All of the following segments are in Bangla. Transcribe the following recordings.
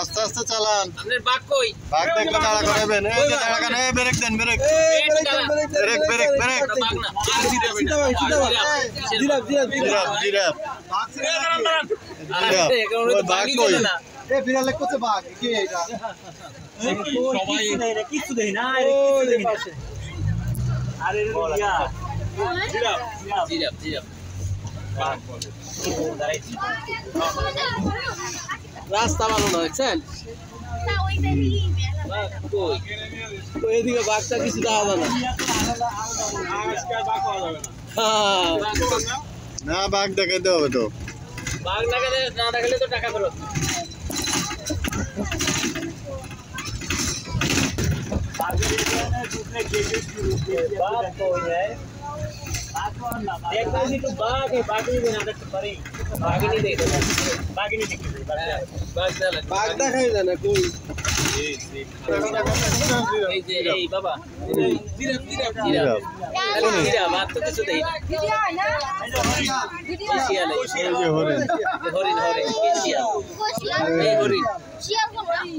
আস্তে আস্তে চালান। বাঘ দেখলে তাড়া করবেন। এই যে তাড়া করে ব্রেক দেন, ব্রেক ব্রেক ব্রেক ব্রেক। বাঘ কই? এ বিড়ালে কোথায় বাঘ? কি এটা? সবাই কিছু দেই না, কিছু দেই না। আরে ইয়া জিরাফ জিরাফ জিরাফ। রাস্তা ভালো না, দেখছেন? এদিকে বাঘটা কিছু দেখা যায় না, বাঘ দেখাইতে হবে তো। বাঘ দেখাতে না দেখালে তো টাকা ফেরত।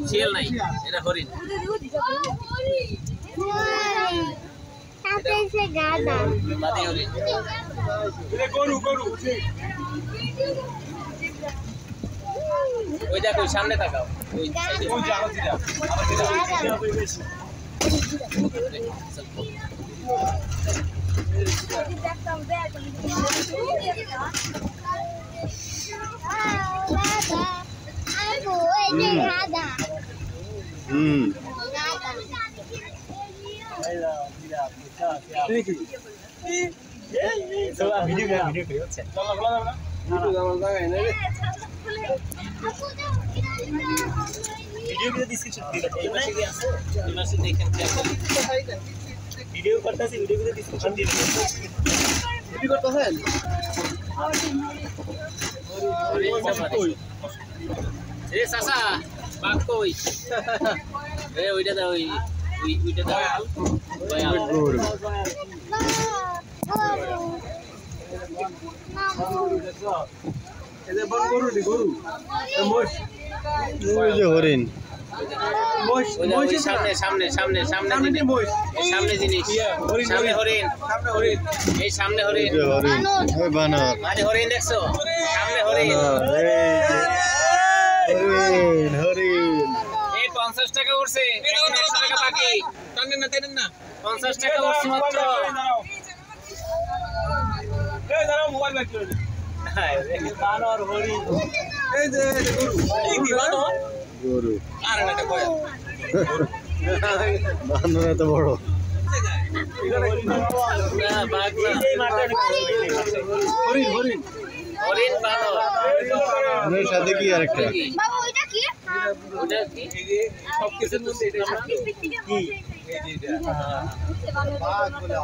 শিয়াল নাই, এটা হরিণ। ওই দেখো সামনে তাকাও। ভিডিও করতেছি, ভিডিও করে ডিসক্রিপশন দিয়ে দিন। ভিডিও করতেছেন? এ সাসা বাঘ কই? এ ওইটা দাও, ওইটা দাও। গরু এদের বড় গরু নি, গরু মোষ। ওই যে হরিণ। মোষ সামনে সামনে সামনে সামনে মোষ, সামনে জিনিস, সামনে হরিণ, সামনে হরিণ, এই সামনে হরিণ। হরিণ ওই বানর, মানে হরিণ দেখছো? সামনে হরিণ। হরিণ হরিণ। এই 50 টাকা উঠছে, 100 টাকা বাকি। টানেন না, টানেন না। 50 টাকা উঠছে মাত্র। এই দাঁড়াও, মোবাইল ব্যাক করে দিন। বানর হরিণ, এই যে গরু। এই কি বানর? গরু। আরে এটা কয়? বানর এত বড়। না বাঘ না, হরিণ হরিণ হরিণ বানর। এর সাথে কি আরেকটা? বাবা ওইটা কি? ওটা কি? এই যে সবকিছু তো এটা না কি? এই যে এটা বাঘ বলে।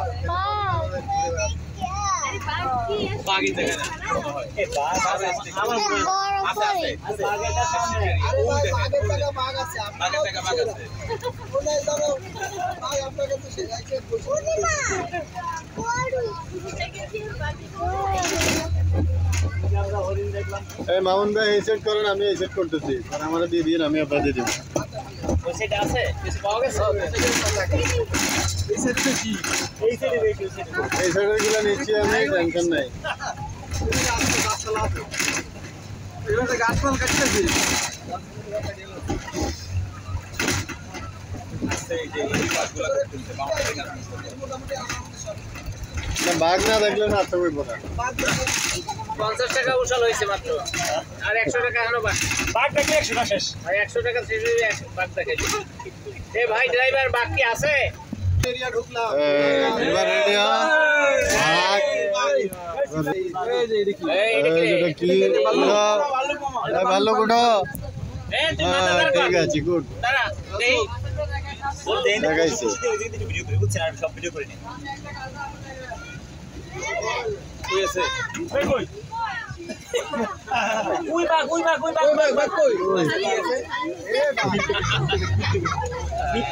বাঘ এই জায়গা না। এ বাঘ আছে আমার আছে আছে। বাঘের সামনে আরে বাঘের জায়গা বাঘ আছে, বাঘের জায়গা বাঘ আছে। ওলাই দাও বাঘ আপনার কাছে সে যাচ্ছে বলছি না বড় থেকে কি বাঘ। আমরা হরিণ দেখলাম। এই মামুন ভাই এই সেট করেন, আমি এই সেট করতেছি। আর আমারে দিয়ে দিন, আমি আপনাদের দিয়ে দেব। ওই সেট আছে? কিছু পাওয়া গেছে? এই সেটটা কি? এই সেটে দেখি, এই সেটের গুলো নিচ্ছি আমি, টেনশন নাই। এবারে গাছপাল কাটতেছি। না বাঘ না দেখলে না তো হইব না। 50 টাকা উশাল হইছে মাত্র, আর 100 টাকা এখনো বাকি। বাঘ দেখে 100 টাকা শেষ, আর 100 টাকা শেষ হয়ে যায়। বাঘ দেখে এ ভাই ড্রাইভার, বাঘ কি আছে? এরিয়া ঢুকলাম, এবার রেডিয়া বাঘ। এই যে দেখি, এই এটা কি? ভালো কোটা ঠিক আছে গুড দেখাইছি ভিডিও করে বুঝছেন আমি সব ভিডিও করে নিই হয়েছে কই কই বাঘ কই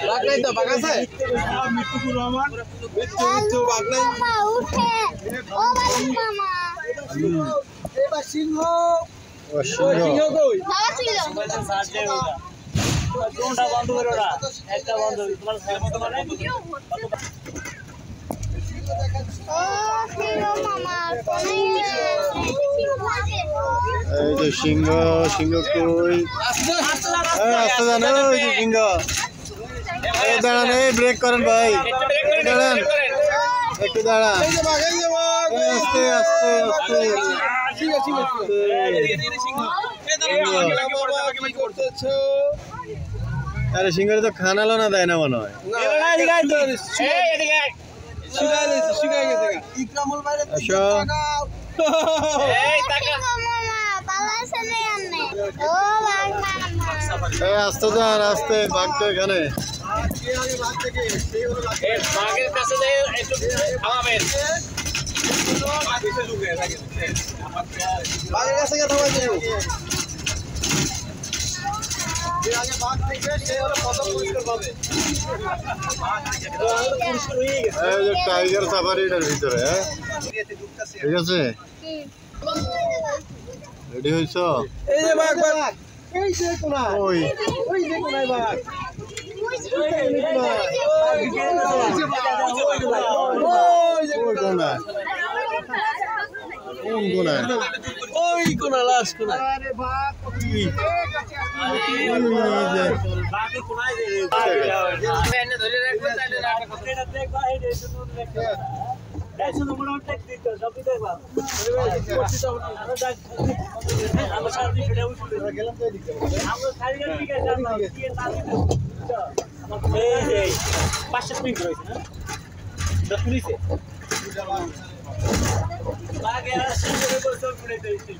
বাঘ নাই তো বাঘ আছে মৃত্যুকুর রহমান মৃত্যু বাঘ নাই মামা উঠে ও বাবা মামা এবার সিংহ কই বাবা ছিল কোনটা বন্ধ করে ওরা একটা বন্ধ তোমার মানে ও ছিল মামা এই যে সিংহ কই আস্তে জানো ওই যে সিংহ এই দাঁড়ান এই ব্রেক করেন ভাই দাঁড়ান একটু দাঁড়ান আস্তে আরে সিংহের তো খানালো না দেয় না মনে হয় আস্তে যান আস্তে বাঘ তো এখানে বাঘের কাছে একটু থামাবেন বাঘের কাছে থামাই দেব টাইগার সাফারিটার ভিতরে হ্যাঁ ঠিক আছে রেডি হয়েছ এই যে বাঘ এই যে কোনায় ওই যে কোনায় বাঘ ওই কোনা লাস্ট কোনা আরে বাঘ বাঘে কোনায় দে এনে ধরে রাখবেন তাহলে রাখা কথা এটা দেখবা এই দেখো দেখো মোটামুটি টেকনিক সব দেখবা আমরা সারা দিন উঠে গেলাম তো এদিকে আমরা খালি দিকে যাচ্ছি কি না এই যে 5 মিনিট রয়েছে না 10 মিনিটে বাঘে আসলে বসে পড়ে যাইছে